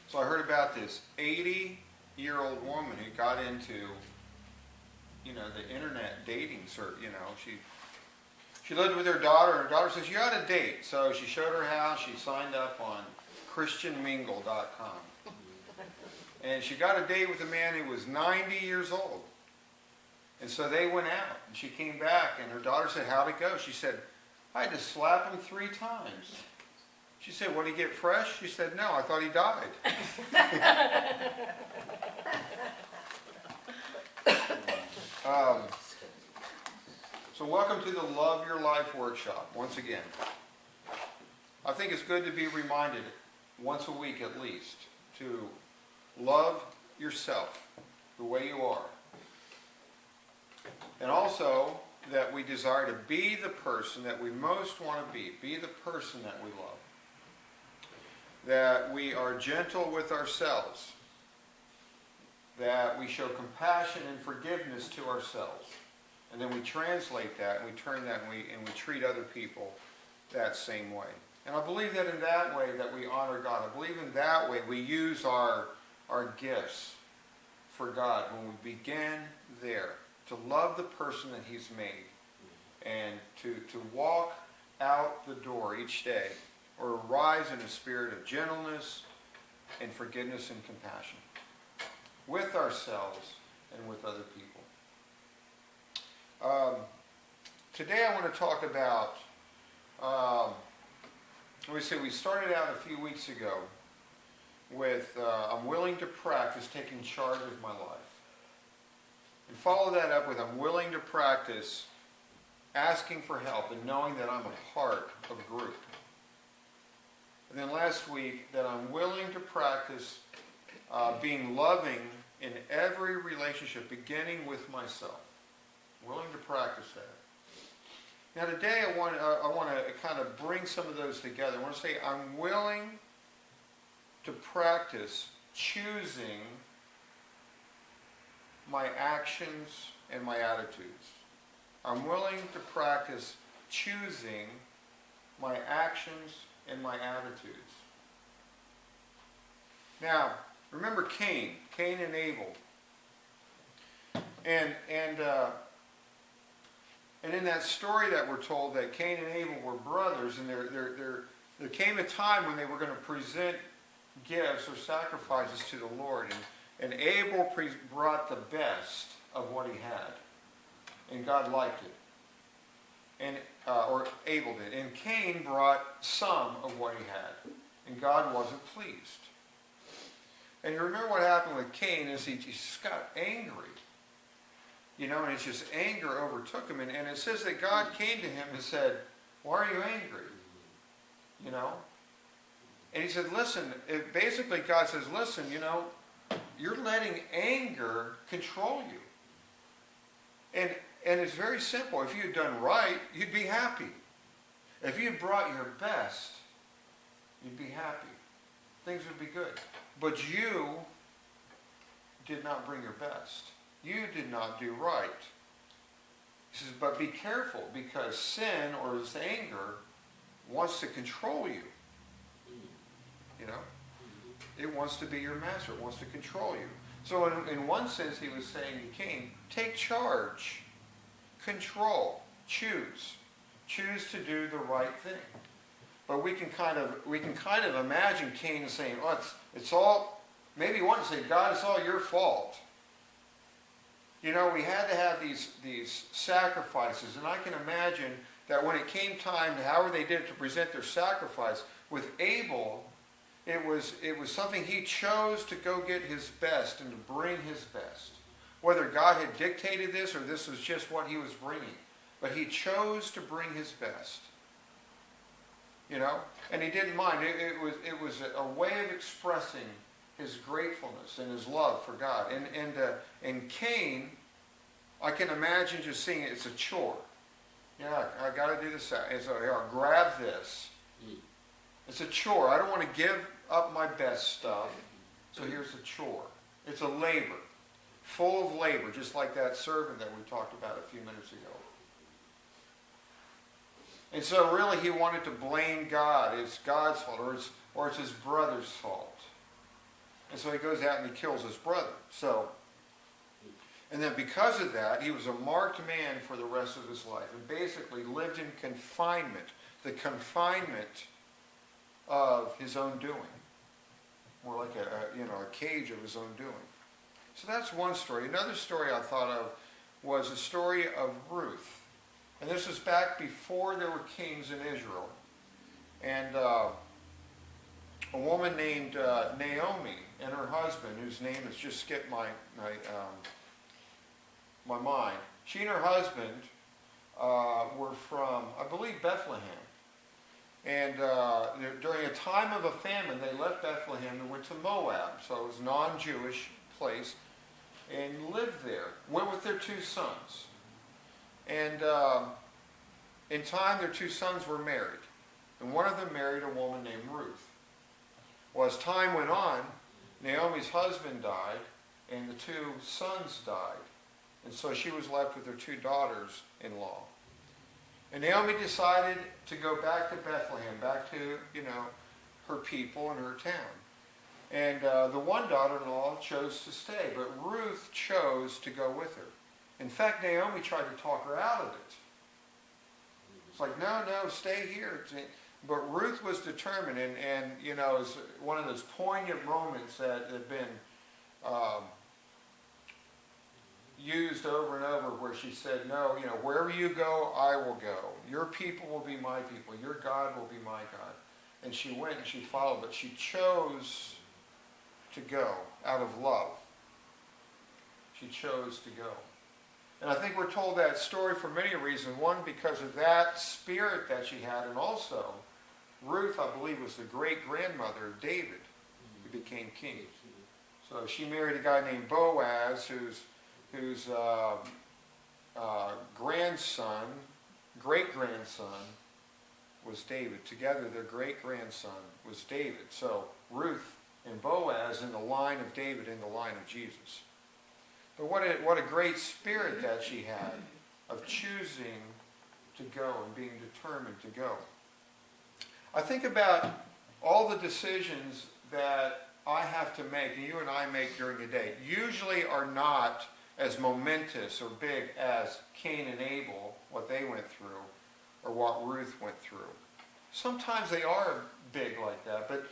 So I heard about this 80-year-old woman who got into, the internet dating she lived with her daughter. Her daughter says, you ought to date. So she showed her house. She signed up on christianmingle.com. And she got a date with a man who was 90 years old. And so they went out. And she came back, and her daughter said, how'd it go? She said, I had to slap him 3 times. She said, what, did he get fresh? She said, no, I thought he died. So welcome to the Love Your Life workshop, once again. I think it's good to be reminded once a week at least to love yourself the way you are. And also that we desire to be the person that we most want to be the person that we love. That we are gentle with ourselves. That we show compassion and forgiveness to ourselves. And then we translate that, and we turn that, and we treat other people that same way. And I believe that in that way that we honor God. I believe in that way we use our gifts for God when we begin there. To love the person that He's made. And to walk out the door each day. Or rise in a spirit of gentleness and forgiveness and compassion. With ourselves and with other people. Today I want to talk about, we started out a few weeks ago with I'm willing to practice taking charge of my life. And follow that up with I'm willing to practice asking for help and knowing that I'm a part of a group. And then last week that I'm willing to practice being loving in every relationship, beginning with myself. Willing to practice that. Now today I want to kind of bring some of those together. I want to say I'm willing to practice choosing my actions and my attitudes. I'm willing to practice choosing my actions and my attitudes. Now, remember Cain and Abel. And in that story that we're told that Cain and Abel were brothers, and there came a time when they were going to present gifts or sacrifices to the Lord. And Abel brought the best of what he had. And God liked it. Or Abel did. And Cain brought some of what he had. And God wasn't pleased. And you remember what happened with Cain is he just got angry. And it's just anger overtook him. And it says that God came to him and said, why are you angry? And he said, listen, basically God says, listen, you're letting anger control you. And it's very simple. If you had done right, you'd be happy. If you had brought your best, you'd be happy. Things would be good. But you did not bring your best. You did not do right. He says, but be careful because sin or this anger wants to control you. It wants to be your master. It wants to control you. So in one sense, he was saying to Cain, take charge, control, choose. Choose to do the right thing. But we can kind of imagine Cain saying, oh, it's all, maybe he wanted to say, God, it's all your fault. We had to have these sacrifices, and I can imagine that when it came time to however they did to present their sacrifice, with Abel, it was something he chose to go get his best and to bring his best. Whether God had dictated this or this was just what he was bringing. But he chose to bring his best. And he didn't mind. It was a way of expressing his gratefulness and his love for God. And Cain, I can imagine just seeing it, it's a chore. Yeah, I got to do this. And so here, I'll grab this. It's a chore. I don't want to give up my best stuff. So here's a chore. It's a labor. Full of labor, just like that servant that we talked about a few minutes ago. And so really he wanted to blame God. It's God's fault, or it's his brother's fault. And so he goes out and he kills his brother. So, and then because of that, he was a marked man for the rest of his life and basically lived in confinement, the confinement of his own doing. More like a cage of his own doing. So that's one story. Another story I thought of was the story of Ruth. And this was back before there were kings in Israel. And a woman named Naomi and her husband, whose name has just skipped my mind. She and her husband were from, I believe, Bethlehem. And during a time of a famine, they left Bethlehem and went to Moab. So it was a non-Jewish place. And lived there. Went with their 2 sons. And in time, their 2 sons were married. And one of them married a woman named Ruth. Well, as time went on, Naomi's husband died, and the 2 sons died. And so she was left with her 2 daughters-in-law. And Naomi decided to go back to Bethlehem, back to, her people and her town. And the one daughter-in-law chose to stay, but Ruth chose to go with her. In fact, Naomi tried to talk her out of it. It's like, no, stay here. But Ruth was determined, and it was one of those poignant moments that had been used over and over where she said, no, wherever you go, I will go. Your people will be my people. Your God will be my God. And she went and she followed, but she chose to go out of love. She chose to go. And I think we're told that story for many reasons. One, because of that spirit that she had, and also Ruth, I believe, was the great-grandmother of David, who became king. So she married a guy named Boaz, whose great-grandson was David. Together, their great-grandson was David. So Ruth and Boaz in the line of David, in the line of Jesus. But what a great spirit that she had of choosing to go and being determined to go. I think about all the decisions that I have to make, and you and I make during the day, usually are not as momentous or big as Cain and Abel, what they went through, or what Ruth went through. Sometimes they are big like that, but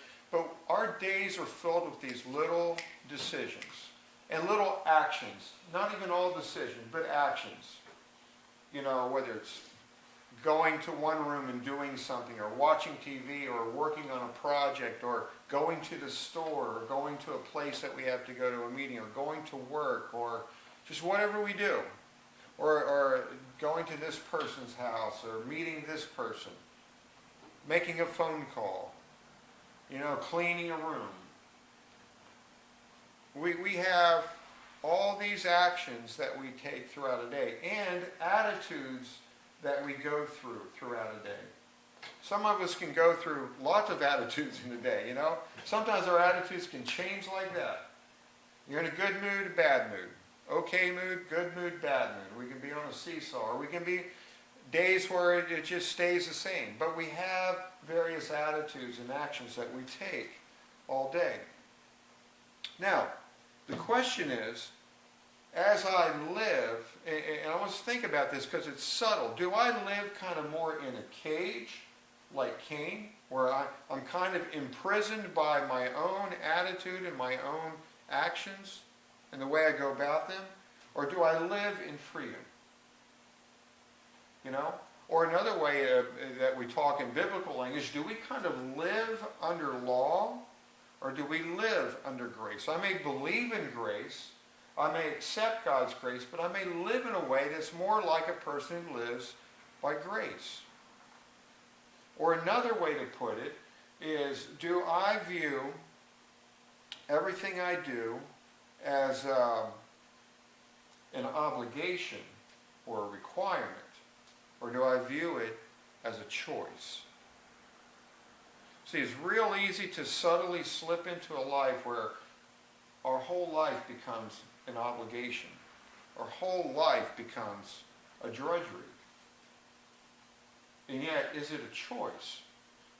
our days are filled with these little decisions and little actions. Not even all decisions, but actions. Whether it's going to one room and doing something, or watching TV, or working on a project, or going to the store, or going to a place that we have to go to a meeting, or going to work, or just whatever we do. Or going to this person's house, or meeting this person, making a phone call, cleaning a room. We have all these actions that we take throughout a day, and attitudes that we go through throughout a day. Some of us can go through lots of attitudes in a day, Sometimes our attitudes can change like that. You're in a good mood, a bad mood. Okay mood, good mood, bad mood. We can be on a seesaw, or we can be days where it just stays the same. But we have various attitudes and actions that we take all day. Now, the question is, as I live, and I want to think about this because it's subtle, do I live kind of more in a cage, like Cain, where I'm kind of imprisoned by my own attitude and my own actions and the way I go about them? Or do I live in freedom? Or another way that we talk in biblical language, do we kind of live under law, or do we live under grace? I may believe in grace, I may accept God's grace, but I may live in a way that's more like a person who lives by grace. Or another way to put it is, do I view everything I do as an obligation or a requirement? Or do I view it as a choice? See, it's real easy to subtly slip into a life where our whole life becomes an obligation. Our whole life becomes a drudgery. And yet, is it a choice?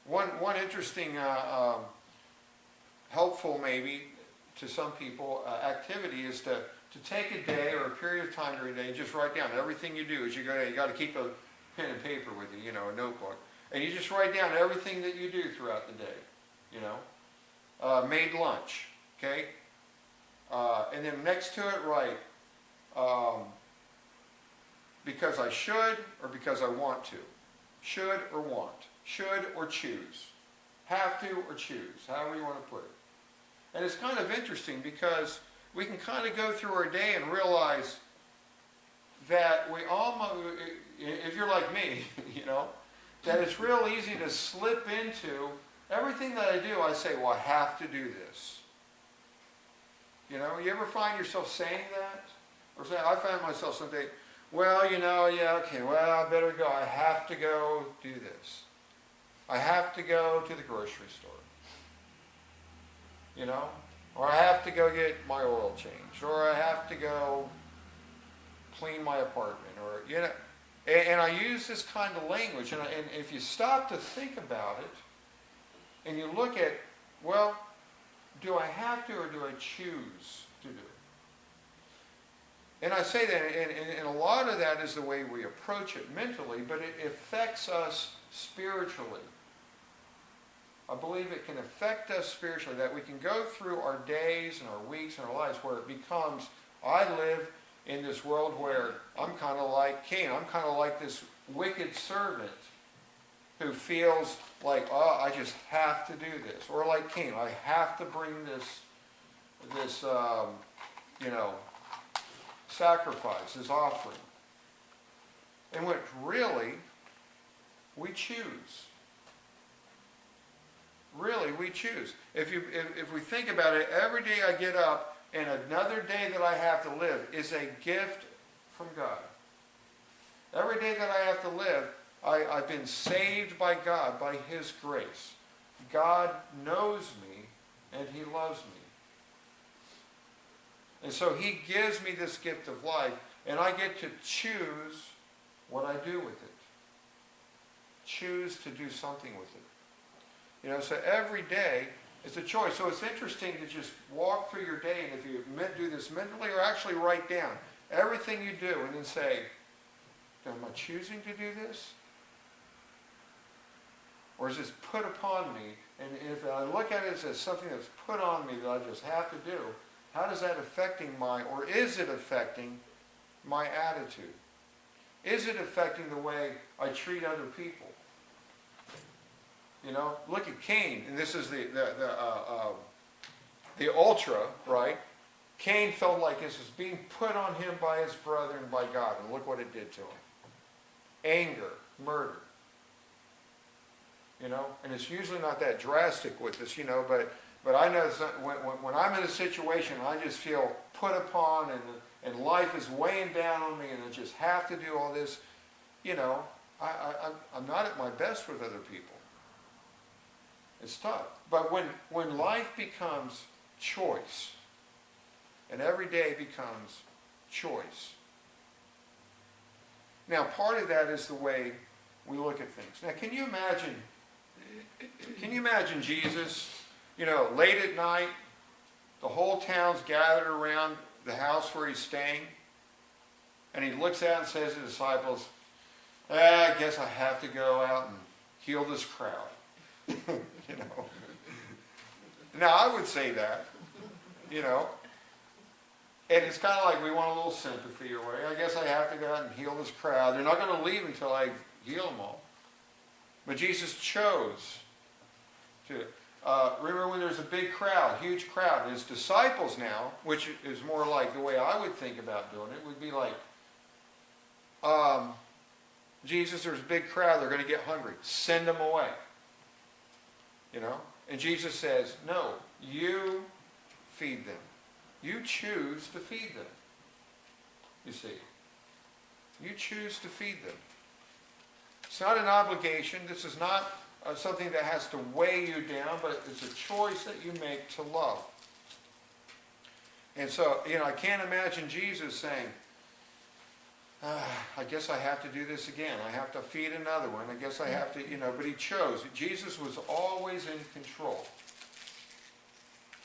One interesting, helpful maybe, to some people, activity is to take a day or a period of time during the day and just write down everything you do as you go. You got to keep a pen and paper with you, a notebook, and you just write down everything that you do throughout the day. Made lunch, okay, and then next to it write because I should or because I want to, should or want, should or choose, have to or choose, however you want to put it. And it's kind of interesting because we can kind of go through our day and realize that we almost, if you're like me, that it's real easy to slip into everything that I do. I say, well, I have to do this. You ever find yourself saying that? Or say, I find myself someday, well, yeah, okay, well, I better go. I have to go do this. I have to go to the grocery store. Or I have to go get my oil changed, or I have to go clean my apartment, or, and I use this kind of language, and if you stop to think about it, and you look at, well, do I have to, or do I choose to do it? And I say that, and a lot of that is the way we approach it mentally, but it affects us spiritually. I believe it can affect us spiritually, that we can go through our days and our weeks and our lives where it becomes, I live in this world where I'm kind of like Cain. I'm kind of like this wicked servant who feels like, oh, I just have to do this. Or like Cain, I have to bring this sacrifice, this offering. And what really, we choose. Really, we choose. If we think about it, every day I get up and another day that I have to live is a gift from God. Every day that I have to live, I've been saved by God, by His grace. God knows me and He loves me. And so He gives me this gift of life, and I get to choose what I do with it. Choose to do something with it. So every day is a choice. So it's interesting to just walk through your day, and if you do this mentally or actually write down everything you do and then say, am I choosing to do this? Or is this put upon me? And if I look at it as something that's put on me that I just have to do, how is that affecting or is it affecting my attitude? Is it affecting the way I treat other people? Look at Cain, and this is the ultra, right? Cain felt like this was being put on him by his brother and by God, and look what it did to him. Anger, murder. And it's usually not that drastic with this, but I know when I'm in a situation, I just feel put upon, and life is weighing down on me, and I just have to do all this, I'm not at my best with other people. It's tough. But when life becomes choice, and every day becomes choice. Now, part of that is the way we look at things. Now, can you imagine Jesus, late at night, the whole town's gathered around the house where He's staying, and He looks out and says to the disciples, I guess I have to go out and heal this crowd. Now I would say that, and it's kind of like we want a little sympathy or whatever. I guess I have to go out and heal this crowd. They're not going to leave until I heal them all. But Jesus chose to. Remember when there's a big crowd, huge crowd, and His disciples now, which is more like the way I would think about doing it, would be like, Jesus, there's a big crowd, they're going to get hungry. Send them away. And Jesus says, no, you feed them. You choose to feed them. You see. You choose to feed them. It's not an obligation. This is not something that has to weigh you down, but it's a choice that you make to love. And so, I can't imagine Jesus saying, I guess I have to do this again. I have to feed another one. I guess I have to, but He chose. Jesus was always in control.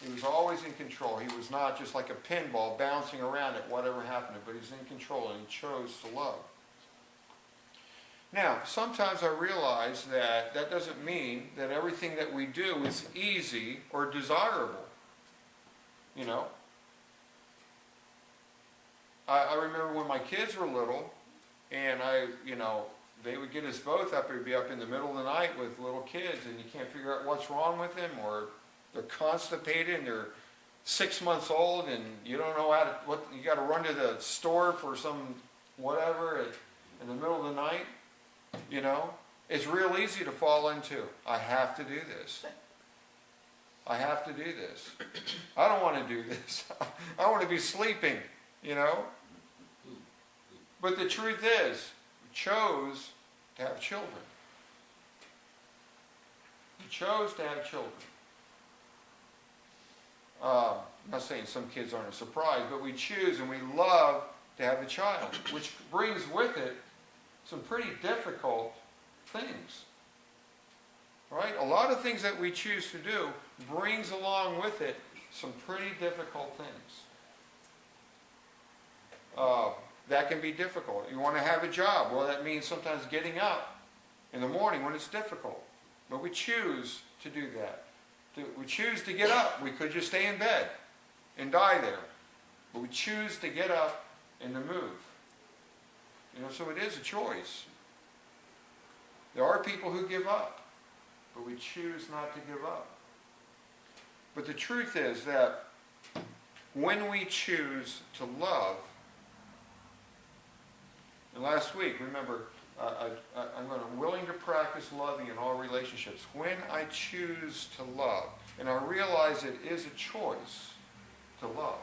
He was always in control. He was not just like a pinball bouncing around at whatever happened, but he's in control, and he chose to love. Now, sometimes I realize that that doesn't mean that everything that we do is easy or desirable. You know? I remember when my kids were little, and they would get us both up. We'd be up in the middle of the night with little kids, and you can't figure out what's wrong with them, or they're constipated, and they're 6 months old, and you don't know you got to run to the store for some whatever in the middle of the night. You know, it's real easy to fall into, I have to do this. I have to do this. I don't want to do this. I want to be sleeping, you know. But the truth is, we chose to have children. We chose to have children. I'm not saying some kids aren't a surprise, but we choose and we love to have a child, which brings with it some pretty difficult things. Right? A lot of things that we choose to do brings along with it some pretty difficult things. That can be difficult. You want to have a job. Well, that means sometimes getting up in the morning when it's difficult. But we choose to do that. We choose to get up. We could just stay in bed and die there. But we choose to get up and to move. You know, so it is a choice. There are people who give up, but we choose not to give up. But the truth is that when we choose to love, and last week, remember, I'm willing to practice loving in all relationships. When I choose to love, and I realize it is a choice to love,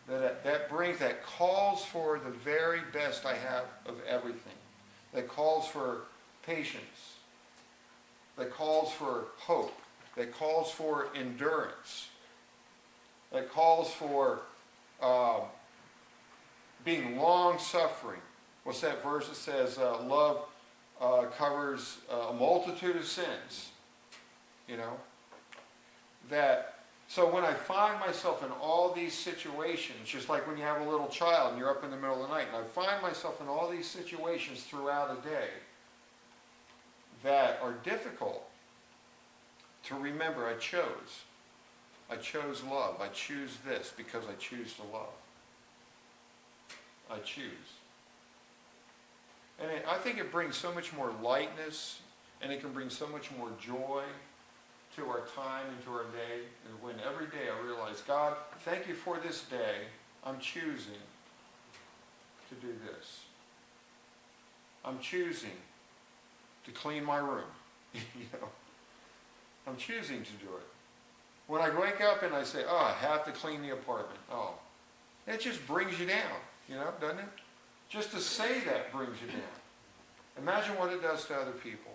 that calls for the very best I have of everything. That calls for patience. That calls for hope. That calls for endurance. That calls for being long-suffering. What's that verse that says, love covers a multitude of sins? You know? So when I find myself in all these situations, just like when you have a little child and you're up in the middle of the night, and I find myself in all these situations throughout a day that are difficult, to remember I chose. I chose love. I choose this because I choose to love. I choose. And I think it brings so much more lightness, and it can bring so much more joy to our time and to our day. And when every day I realize, God, thank you for this day. I'm choosing to do this. I'm choosing to clean my room. You know, I'm choosing to do it. When I wake up and I say, oh, I have to clean the apartment. Oh, it just brings you down, you know, doesn't it? Just to say that brings you down. Imagine what it does to other people.